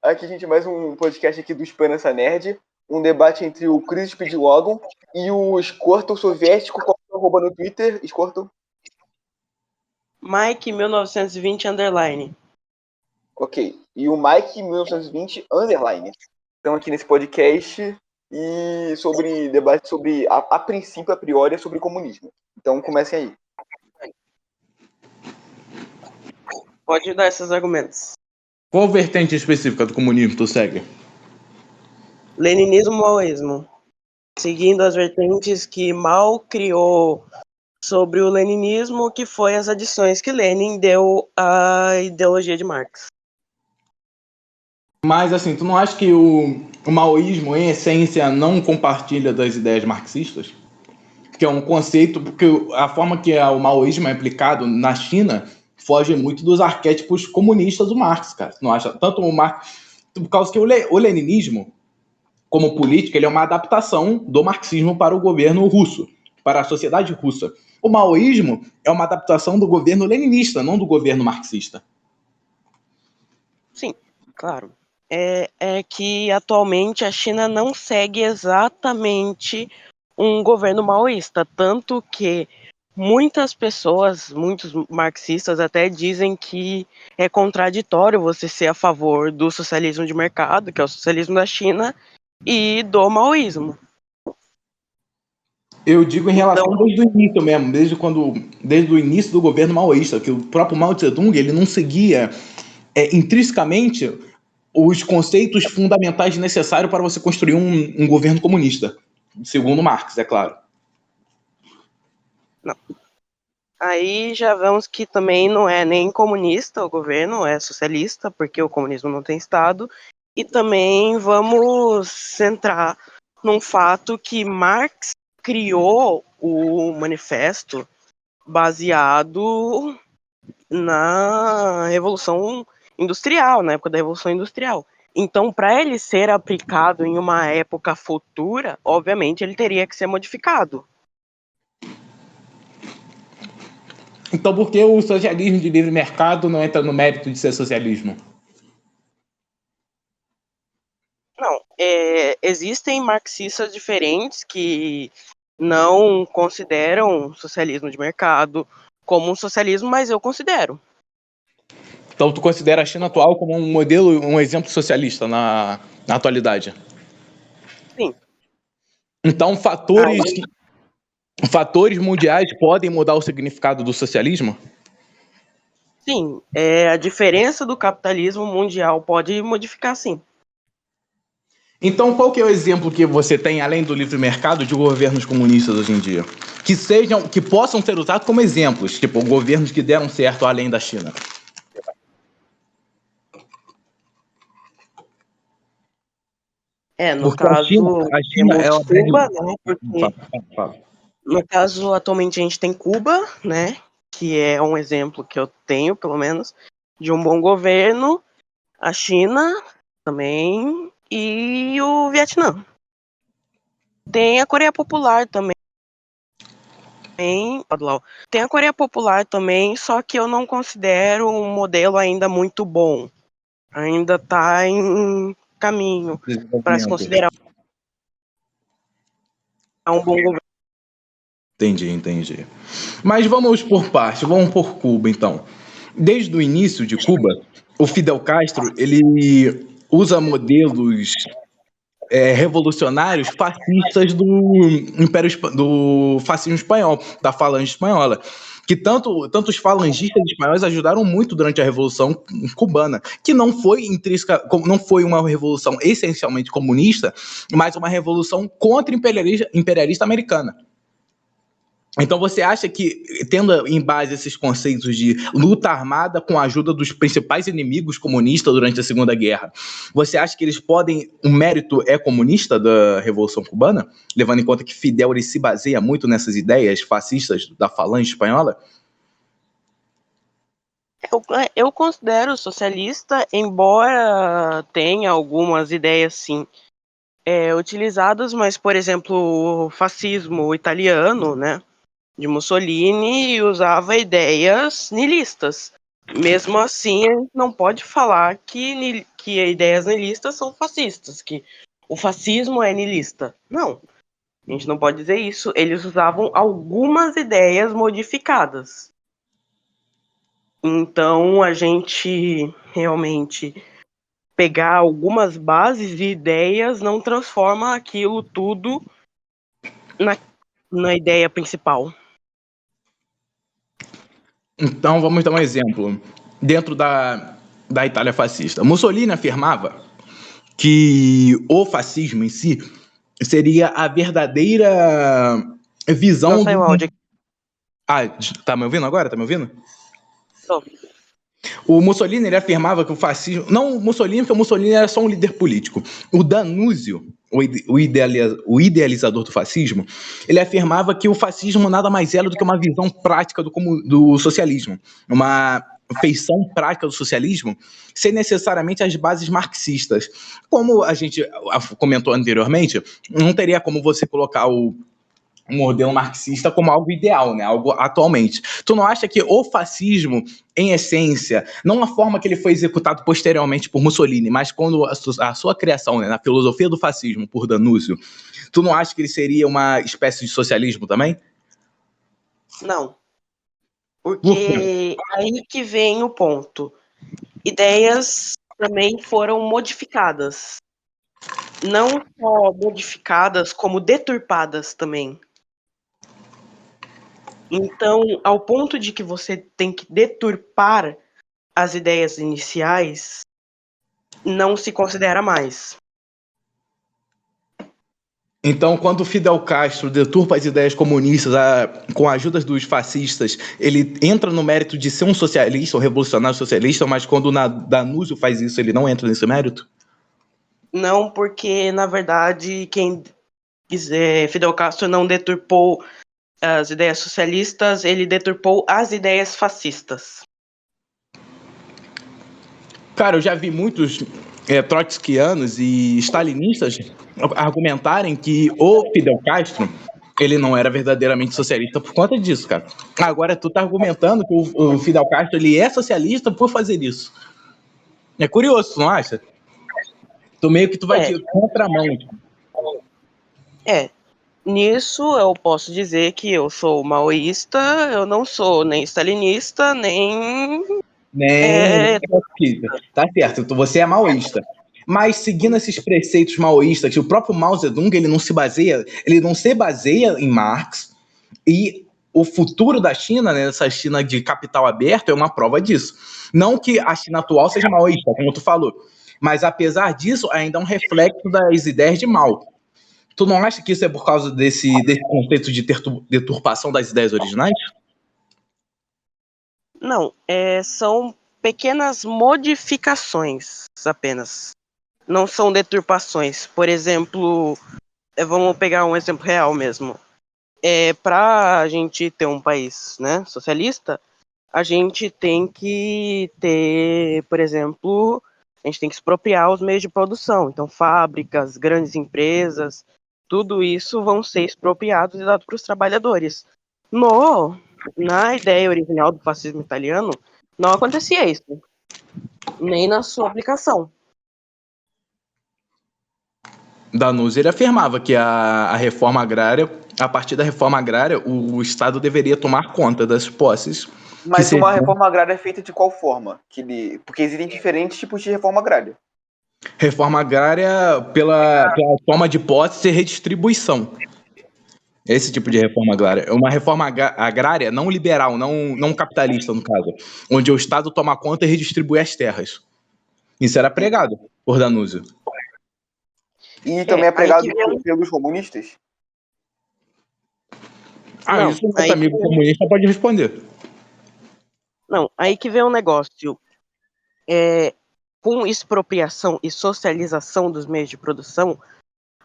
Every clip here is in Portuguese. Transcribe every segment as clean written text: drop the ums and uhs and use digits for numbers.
Aqui, gente, mais um podcast aqui do Esperança Nerd. Um debate entre o Chris Speedlogon e o Squirtle soviético. Qual é o arroba no Twitter, Squirtle? Mike 1920 underline. Ok. E o Mike 1920 underline. Estão aqui nesse podcast e sobre debate sobre, a princípio, a priori, é sobre comunismo. Então comecem aí. Pode dar esses argumentos. Qual vertente específica do comunismo tu segue? Leninismo, maoísmo. Seguindo as vertentes que Mao criou sobre o leninismo, que foi as adições que Lenin deu à ideologia de Marx. Mas assim, tu não acha que o maoísmo, em essência, não compartilha das ideias marxistas? Que é um conceito, porque a forma que o maoísmo é aplicado na China foge muito dos arquétipos comunistas do Marx, cara. Tu não acha? Tanto o Marx... Por causa que o leninismo, como política, ele é uma adaptação do marxismo para o governo russo, para a sociedade russa. O maoísmo é uma adaptação do governo leninista, não do governo marxista. Sim, claro. É que atualmente a China não segue exatamente um governo maoísta, tanto que muitas pessoas, muitos marxistas até dizem que é contraditório você ser a favor do socialismo de mercado, que é o socialismo da China, e do maoísmo. Eu digo em relação desde o início mesmo, desde o início do governo maoísta, que o próprio Mao Tse-tung ele não seguia intrinsecamente os conceitos fundamentais necessários para você construir um governo comunista, segundo Marx, é claro. Não. Aí já vemos que também não é nem comunista o governo, é socialista, porque o comunismo não tem Estado. E também vamos centrar num fato que Marx criou o manifesto baseado na Revolução Industrial, na época da Revolução Industrial. Então, para ele ser aplicado em uma época futura, obviamente ele teria que ser modificado. Então, por que o socialismo de livre mercado não entra no mérito de ser socialismo? Não, existem marxistas diferentes que não consideram socialismo de mercado como um socialismo, mas eu considero. Então, tu considera a China atual como um modelo, um exemplo socialista na atualidade? Sim. Então, fatores mundiais podem mudar o significado do socialismo? Sim, a diferença do capitalismo mundial pode modificar, sim. Então, qual que é o exemplo que você tem, além do livre mercado, de governos comunistas hoje em dia? Que possam ser usados como exemplos, tipo, governos que deram certo além da China. No caso, a China é uma Cuba, né? Porque Fala. no caso, atualmente a gente tem Cuba, né? Que é um exemplo que eu tenho, pelo menos, de um bom governo. A China também e o Vietnã. Tem a Coreia Popular também. Tem a Coreia Popular também, só que eu não considero um modelo ainda muito bom. Ainda está em caminho para se considerar um bom governo. Entendi. Mas vamos por parte, vamos por Cuba, então. Desde o início de Cuba, o Fidel Castro, ele usa modelos revolucionários fascistas do fascismo espanhol, da falange espanhola, que tanto os falangistas espanhóis ajudaram muito durante a Revolução Cubana, que não foi uma revolução essencialmente comunista, mas uma revolução contra-imperialista americana. Então você acha que, tendo em base esses conceitos de luta armada com a ajuda dos principais inimigos comunistas durante a Segunda Guerra, você acha que o mérito é comunista da Revolução Cubana? Levando em conta que Fidel ele se baseia muito nessas ideias fascistas da falange espanhola? Eu considero socialista, embora tenha algumas ideias, sim, utilizadas, mas, por exemplo, o fascismo italiano, né, de Mussolini, usava ideias nihilistas. Mesmo assim, a gente não pode falar que ideias niilistas são fascistas, que o fascismo é niilista. Não, a gente não pode dizer isso. Eles usavam algumas ideias modificadas. Então, a gente realmente pegar algumas bases de ideias não transforma aquilo tudo na ideia principal. Então, vamos dar um exemplo. Dentro da Itália fascista, Mussolini afirmava que o fascismo em si seria a verdadeira Não visão saiu do... áudio aqui. Ah, tá me ouvindo agora? Tá me ouvindo? Tô. O Mussolini, ele afirmava que o fascismo... Não o Mussolini, porque o Mussolini era só um líder político. O Danúzio, o idealizador do fascismo, ele afirmava que o fascismo nada mais era do que uma visão prática do socialismo. Uma feição prática do socialismo, sem necessariamente as bases marxistas. Como a gente comentou anteriormente, não teria como você colocar o modelo marxista como algo ideal, né? Algo atualmente. Tu não acha que o fascismo, em essência, não a forma que ele foi executado posteriormente por Mussolini, mas quando a sua criação, né, na filosofia do fascismo por Danúzio, tu não acha que ele seria uma espécie de socialismo também? Não. Por quê? Porque aí que vem o ponto. Ideias também foram modificadas. Não só modificadas, como deturpadas também. Então, ao ponto de que você tem que deturpar as ideias iniciais, não se considera mais. Então, quando o Fidel Castro deturpa as ideias comunistas com a ajuda dos fascistas, ele entra no mérito de ser um socialista, um revolucionário socialista, mas quando o Danúzio faz isso, ele não entra nesse mérito? Não, porque, na verdade, quem quiser, Fidel Castro não deturpou as ideias socialistas, ele deturpou as ideias fascistas. Cara, eu já vi muitos trotskianos e stalinistas argumentarem que o Fidel Castro ele não era verdadeiramente socialista por conta disso, cara. Agora tu tá argumentando que o Fidel Castro ele é socialista por fazer isso. É curioso, tu não acha? Tu meio que tu vai de contramão. Nisso eu posso dizer que eu sou maoísta, eu não sou nem stalinista, nem Nem tá certo, você é maoísta. Mas seguindo esses preceitos maoístas, que o próprio Mao Zedong ele não se baseia em Marx, e o futuro da China, né, essa China de capital aberto, é uma prova disso. Não que a China atual seja maoísta, como tu falou, mas apesar disso, ainda é um reflexo das ideias de Mao. Tu não acha que isso é por causa desse conceito de deturpação das ideias originais? Não, são pequenas modificações apenas. Não são deturpações. Por exemplo, vamos pegar um exemplo real mesmo. Para a gente ter um país, né, socialista, a gente tem que ter, por exemplo, a gente tem que expropriar os meios de produção. Então, fábricas, grandes empresas, tudo isso vão ser expropriados e dados para os trabalhadores. Na ideia original do fascismo italiano, não acontecia isso, nem na sua aplicação. Danúzio ele afirmava que a reforma agrária, a partir da reforma agrária, o Estado deveria tomar conta das posses. Mas uma reforma agrária é feita de qual forma? Porque existem diferentes tipos de reforma agrária. Reforma agrária pela toma de posse e redistribuição. Esse tipo de reforma agrária. Uma reforma agrária não liberal, não capitalista, no caso, onde o Estado toma conta e redistribui as terras. Isso era pregado por Danúzio. E também é pregado pelos comunistas? Não, isso o nosso amigo comunista pode responder. Não, aí que vem um negócio. Com expropriação e socialização dos meios de produção,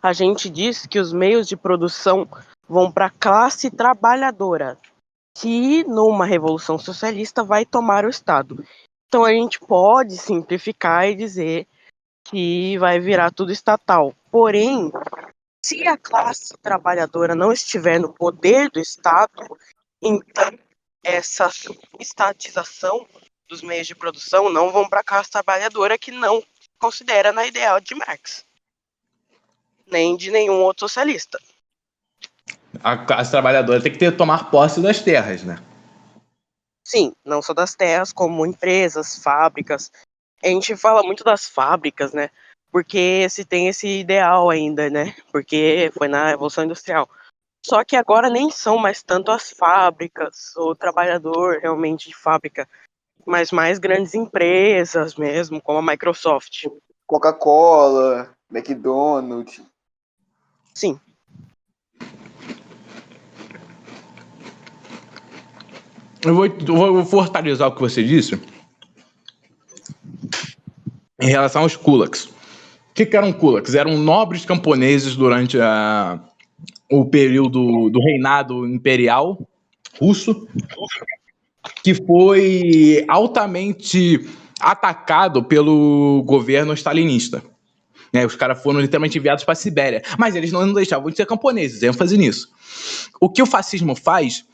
a gente diz que os meios de produção vão para a classe trabalhadora, que numa revolução socialista vai tomar o Estado. Então a gente pode simplificar e dizer que vai virar tudo estatal. Porém, se a classe trabalhadora não estiver no poder do Estado, então essa estatização dos meios de produção não vão para a classe trabalhadora, que não considera na ideal de Marx, nem de nenhum outro socialista. A classe trabalhadora tem que tomar posse das terras, né? Sim, não só das terras, como empresas, fábricas. A gente fala muito das fábricas, né? Porque se tem esse ideal ainda, né? Porque foi na Revolução Industrial. Só que agora nem são mais tanto as fábricas, o trabalhador realmente de fábrica, mas mais grandes empresas mesmo, como a Microsoft. Coca-Cola, McDonald's. Sim. Eu vou fortalecer o que você disse em relação aos kulaks. O que eram kulaks? Eram nobres camponeses durante o período do reinado imperial russo, que foi altamente atacado pelo governo stalinista. Os caras foram literalmente enviados para a Sibéria, mas eles não deixavam de ser camponeses, ênfase nisso. O que o fascismo faz,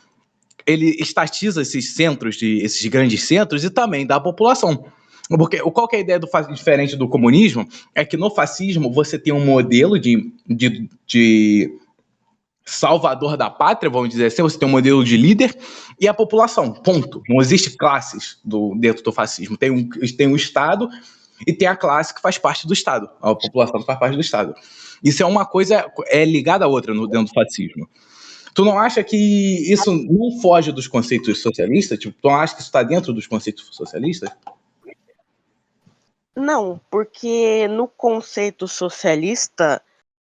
ele estatiza esses centros, esses grandes centros, e também da população. Porque qual que é a ideia diferente do comunismo? É que no fascismo você tem um modelo de salvador da pátria, vamos dizer assim, você tem um modelo de líder e a população, ponto. Não existe classes dentro do fascismo. Tem um Estado e tem a classe que faz parte do Estado, a população que faz parte do Estado. Isso é uma coisa, ligada à outra dentro do fascismo. Tu não acha que isso não foge dos conceitos socialistas? Tipo, tu não acha que isso está dentro dos conceitos socialistas? Não, porque no conceito socialista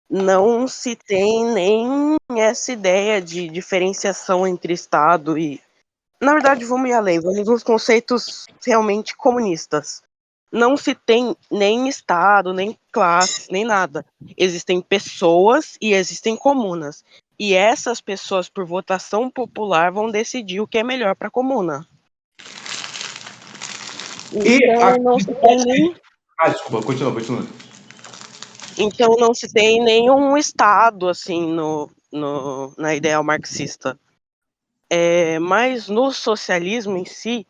não se tem nem essa ideia de diferenciação entre Estado e... Na verdade, vamos ir além, vamos nos conceitos realmente comunistas. Não se tem nem Estado, nem classes, nem nada. Existem pessoas e existem comunas. E essas pessoas, por votação popular, vão decidir o que é melhor para a comuna. Então, não se tem nem... Desculpa, continua. Então não se tem nenhum Estado assim na ideal marxista. Mas no socialismo em si,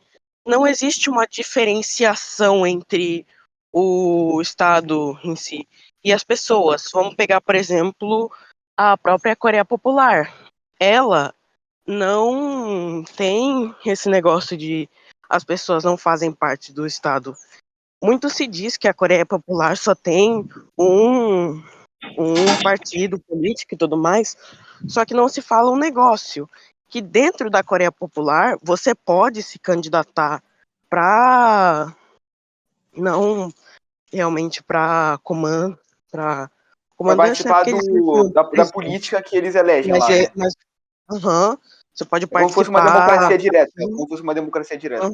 não existe uma diferenciação entre o Estado em si e as pessoas. Vamos pegar, por exemplo, a própria Coreia Popular. Ela não tem esse negócio de as pessoas não fazem parte do Estado. Muito se diz que a Coreia Popular só tem um partido político e tudo mais, só que não se fala um negócio, que dentro da Coreia Popular você pode se candidatar para não realmente para Para comandante, né? participar Porque da política que eles elegem lá, né? você pode Como se fosse uma participar. democracia direta. Como se fosse uma democracia direta.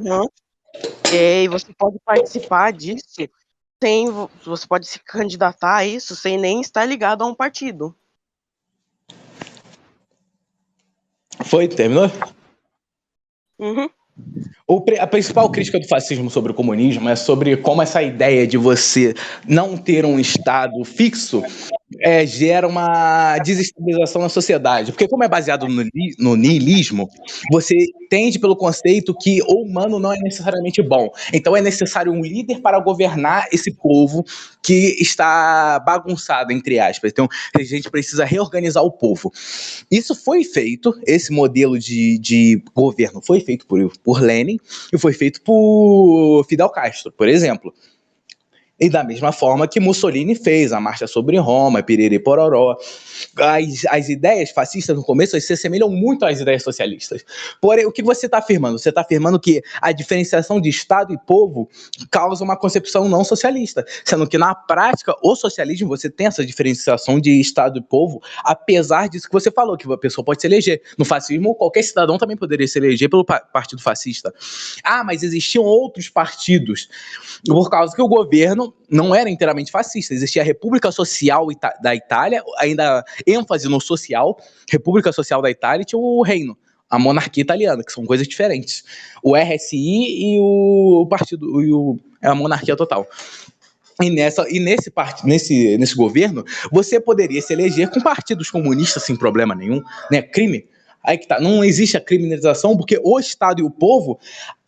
E você pode participar disso você pode se candidatar a isso sem nem estar ligado a um partido. Foi? Terminou? Uhum. A principal crítica do fascismo sobre o comunismo é sobre como essa ideia de você não ter um Estado fixo gera uma desestabilização na sociedade. Porque como é baseado no niilismo, você tende pelo conceito que o humano não é necessariamente bom. Então é necessário um líder para governar esse povo que está bagunçado, entre aspas. Então a gente precisa reorganizar o povo. Isso foi feito, esse modelo de governo foi feito por Lenin e foi feito por Fidel Castro, por exemplo. E da mesma forma que Mussolini fez a marcha sobre Roma, Piriri Pororó. As ideias fascistas no começo se assemelham muito às ideias socialistas. Porém, o que você está afirmando? Você está afirmando que a diferenciação de Estado e povo causa uma concepção não socialista, sendo que na prática, o socialismo, você tem essa diferenciação de Estado e povo, apesar disso que você falou, que a pessoa pode se eleger. No fascismo, qualquer cidadão também poderia se eleger pelo partido fascista. Mas existiam outros partidos, por causa que o governo não era inteiramente fascista. Existia a República Social da Itália, ainda ênfase no social, República Social da Itália, e tinha o reino, a monarquia italiana, que são coisas diferentes. O RSI e o partido, a monarquia total. E nesse governo, você poderia se eleger com partidos comunistas sem problema nenhum, né? Crime. Aí que tá, não existe a criminalização porque o Estado e o povo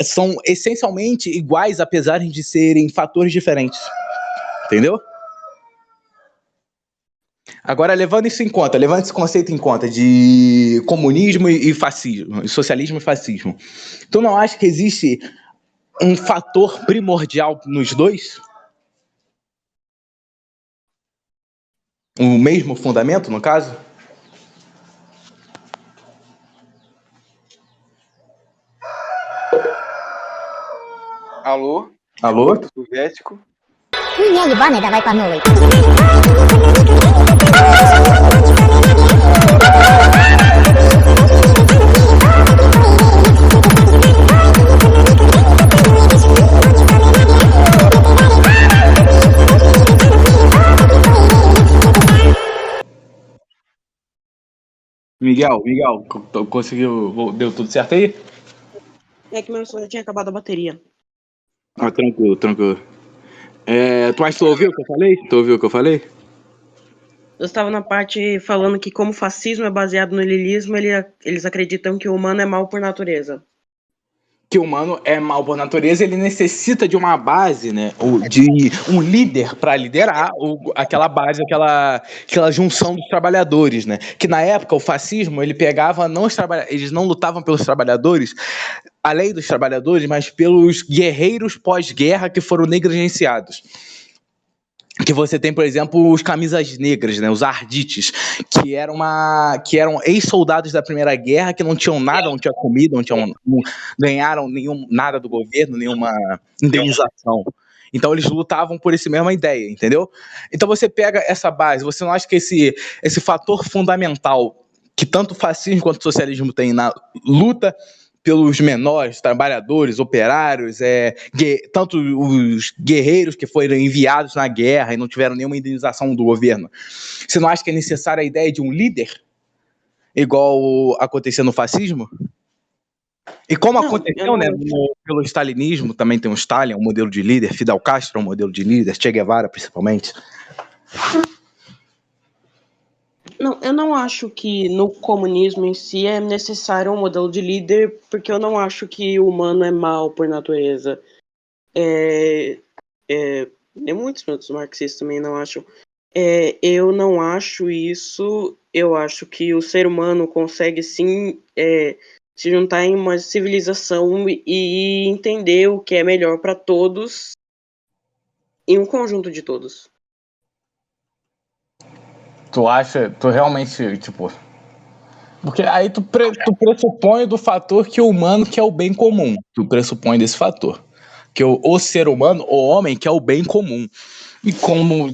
são essencialmente iguais, apesar de serem fatores diferentes. Entendeu? Agora, levando esse conceito em conta de comunismo e fascismo, socialismo e fascismo, tu não acha que existe um fator primordial nos dois? O mesmo fundamento, no caso? Alô? Alô? Porto Soviético. Miguel, conseguiu, deu tudo certo aí? É que meu celular tinha acabado a bateria. Ah, tranquilo. Tu ouviu o que eu falei? Tu ouviu o que eu falei? Eu estava na parte falando que como o fascismo é baseado no niilismo, eles acreditam que o humano é mau por natureza. Que o humano é mal por natureza, ele necessita de uma base, né? De um líder para liderar aquela base, aquela junção dos trabalhadores, né? Que na época o fascismo ele pegava não os trabalhadores, eles não lutavam pelos trabalhadores, além dos trabalhadores, mas pelos guerreiros pós-guerra que foram negligenciados. Que você tem, por exemplo, os camisas negras, né, os ardites, que eram ex-soldados da Primeira Guerra, que não tinham nada, não tinham comida, não ganharam nada do governo, nenhuma indenização. Então eles lutavam por essa mesma ideia, entendeu? Então você pega essa base, você não acha que esse fator fundamental que tanto o fascismo quanto o socialismo tem na luta pelos menores, trabalhadores, operários, tanto os guerreiros que foram enviados na guerra e não tiveram nenhuma indenização do governo. Você não acha que é necessária a ideia de um líder? Igual aconteceu no fascismo? E como aconteceu, né, pelo stalinismo, também tem o Stalin, um modelo de líder, Fidel Castro, um modelo de líder, Che Guevara, principalmente. Não, eu não acho que no comunismo em si é necessário um modelo de líder, porque eu não acho que o humano é mau por natureza. Muitos marxistas também não acham. Eu não acho isso. Eu acho que o ser humano consegue sim se juntar em uma civilização e entender o que é melhor para todos em um conjunto de todos. Tu realmente, tipo... Porque aí tu pressupõe do fator que o humano quer o bem comum. Tu pressupõe desse fator. Que o ser humano, o homem, quer o bem comum. E como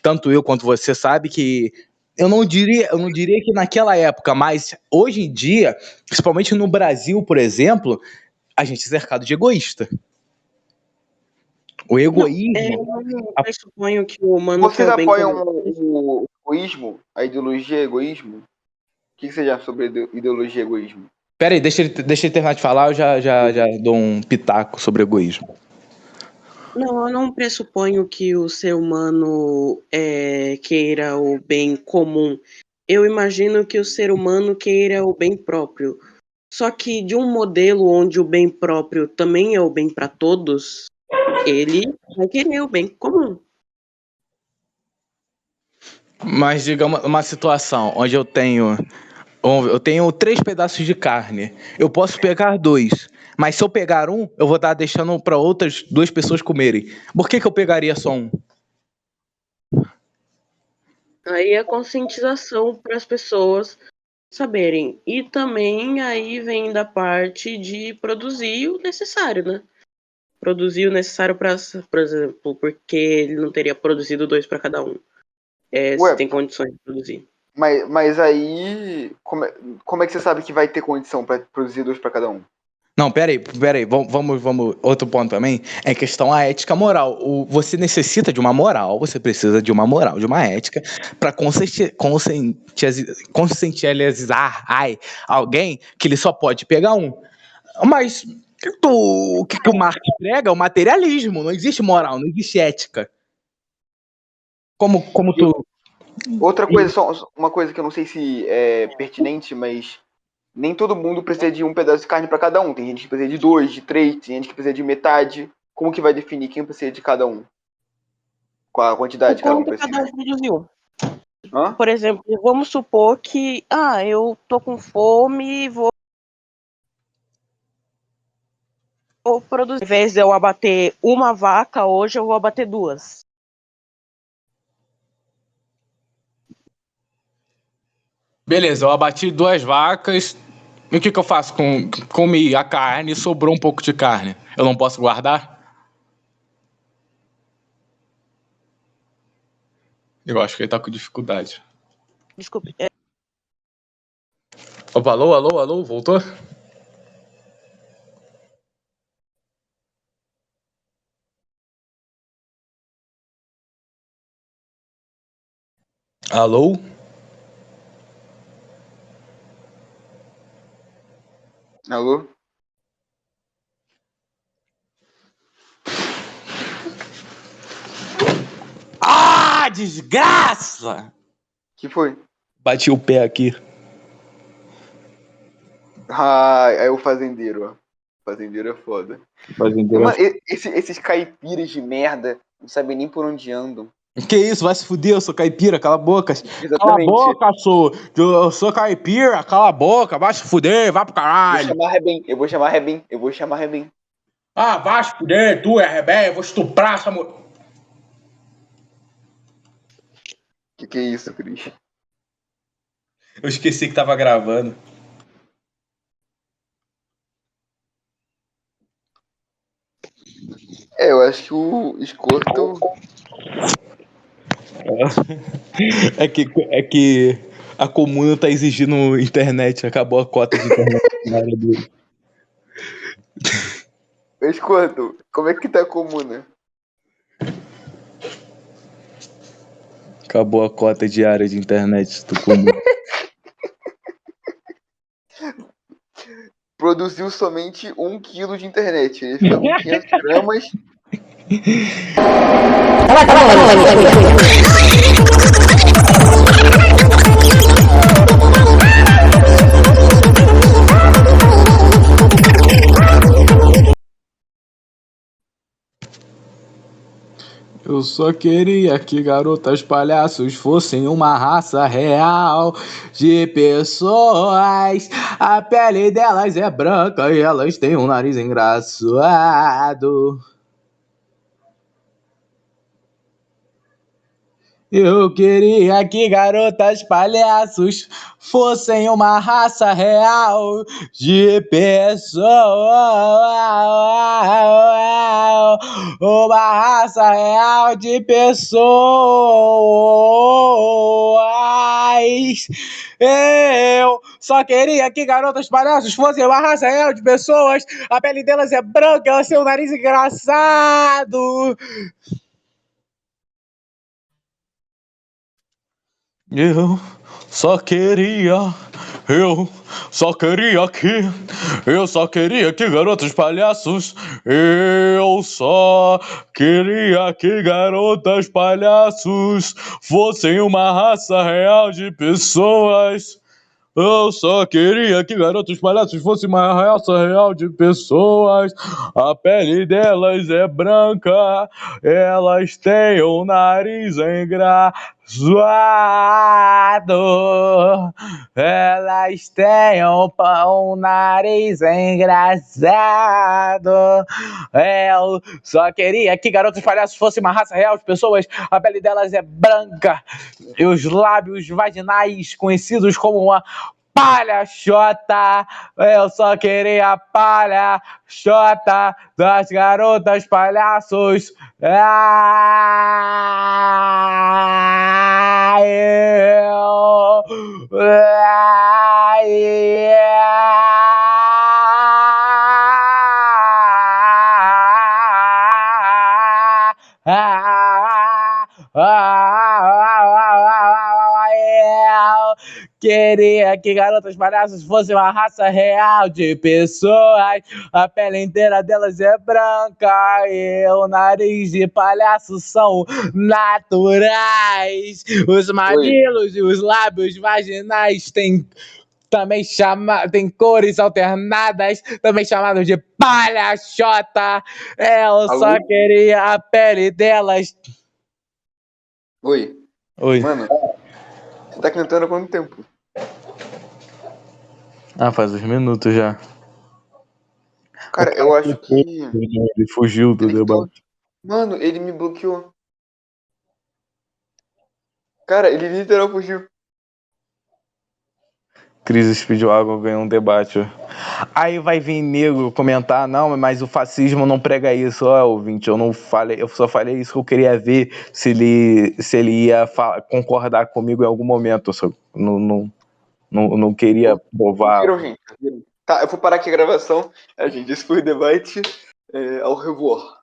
tanto eu quanto você sabe que eu não diria que naquela época, mas hoje em dia, principalmente no Brasil, por exemplo, a gente é cercado de egoísta. O egoísmo... Eu suponho que o humano Vocês quer o bem apoiam comum. o egoísmo, a ideologia egoísmo? O que você acha sobre ideologia egoísmo? Pera aí, deixa ele terminar de falar, eu já dou um pitaco sobre egoísmo. Não, eu não pressuponho que o ser humano queira o bem comum. Eu imagino que o ser humano queira o bem próprio. Só que de um modelo onde o bem próprio também é o bem para todos, ele vai querer o bem comum. Mas digamos uma situação onde eu tenho 3 pedaços de carne. Eu posso pegar 2, mas se eu pegar um, eu vou estar deixando para outras 2 pessoas comerem. Por que eu pegaria só um? Aí é conscientização para as pessoas saberem. E também aí vem da parte de produzir o necessário, né? Produzir o necessário para, por exemplo, porque ele não teria produzido 2 para cada um. Se tem condições de produzir. Mas aí, como é que você sabe que vai ter condição para produzir 2 para cada um? Não, peraí, vamos, outro ponto também, é questão a ética moral. Você necessita de uma moral, você precisa de uma moral, de uma ética, para conscientizar alguém que ele só pode pegar um. Mas o que o Marx prega é o materialismo, não existe moral, não existe ética. Como tu... Outra coisa, só uma coisa que eu não sei se é pertinente, mas nem todo mundo precisa de um pedaço de carne para cada um. Tem gente que precisa de 2, de 3, tem gente que precisa de metade. Como que vai definir quem precisa de cada um? Qual a quantidade que cada um Quanto precisa? cada um produziu. Hã? Por exemplo, vamos supor que, eu tô com fome e vou produzir. Ao invés de eu abater uma vaca, hoje eu vou abater 2. Beleza, eu abati 2 vacas. E o que eu faço? Comi a carne e sobrou um pouco de carne. Eu não posso guardar? Eu acho que ele tá com dificuldade. Desculpe. Opa, alô, alô, alô, voltou? Alô? Alô? Ah, desgraça! Que foi? Bati o pé aqui. Ah, é o fazendeiro, ó. O fazendeiro é foda. Mano, esses caipiras de merda não sabem nem por onde andam. Que isso, vai se fuder, eu sou caipira, cala a boca. Exatamente. Cala a boca, eu sou caipira, cala a boca, vai se fuder, vai pro caralho. Eu vou chamar Rebem. Ah, vai se fuder, tu é rebelde, eu vou estuprar essa mulher. Que é isso, Cris? Eu esqueci que tava gravando. Eu acho que o escorto... É que a comuna tá exigindo internet, acabou a cota de internet na área dele. Escorto, como é que tá a comuna? Acabou a cota diária de internet do comuna. Produziu somente 1 quilo de internet. Ele fica com 500 gramas. Eu só queria que garotas palhaços fossem uma raça real de pessoas. A pele delas é branca e elas têm um nariz engraçado. Eu queria que garotas palhaços fossem uma raça real de pessoas. Uma raça real de pessoas. Eu só queria que garotas palhaços fossem uma raça real de pessoas. A pele delas é branca, elas têm um nariz engraçado. Eu só queria que garotos palhaços. Eu só queria que garotas palhaços fossem uma raça real de pessoas. Eu só queria que garotos palhaços fossem uma raça real de pessoas. A pele delas é branca, elas têm um nariz engraçado. Elas têm um nariz engraçado. Eu só queria que garotos palhaços fossem uma raça real de pessoas. A pele delas é branca e os lábios vaginais conhecidos como uma palhaçota. Eu só queria palhaçota das garotas palhaços. Queria que garotas palhaços fossem uma raça real de pessoas. A pele inteira delas é branca e o nariz de palhaço são naturais. Os mamilos e os lábios vaginais têm também tem cores alternadas, também chamadas de palhachota. Eu só queria a pele delas. Oi. Oi. Mano, você tá cantando há quanto tempo? Ah, faz uns minutos já. Cara, eu acho que... Ele fugiu do debate. Mano, ele me bloqueou. Cara, ele literal fugiu. Cris Speedwagon ganhou um debate. Aí vai vir negro comentar, não, mas o fascismo não prega isso, ó, ouvinte, eu só falei isso que eu queria ver se ele ia concordar comigo em algum momento, eu não queria provar. Viram, gente? Tá, eu vou parar aqui a gravação. Gente, esse foi o debate. Ao revoir.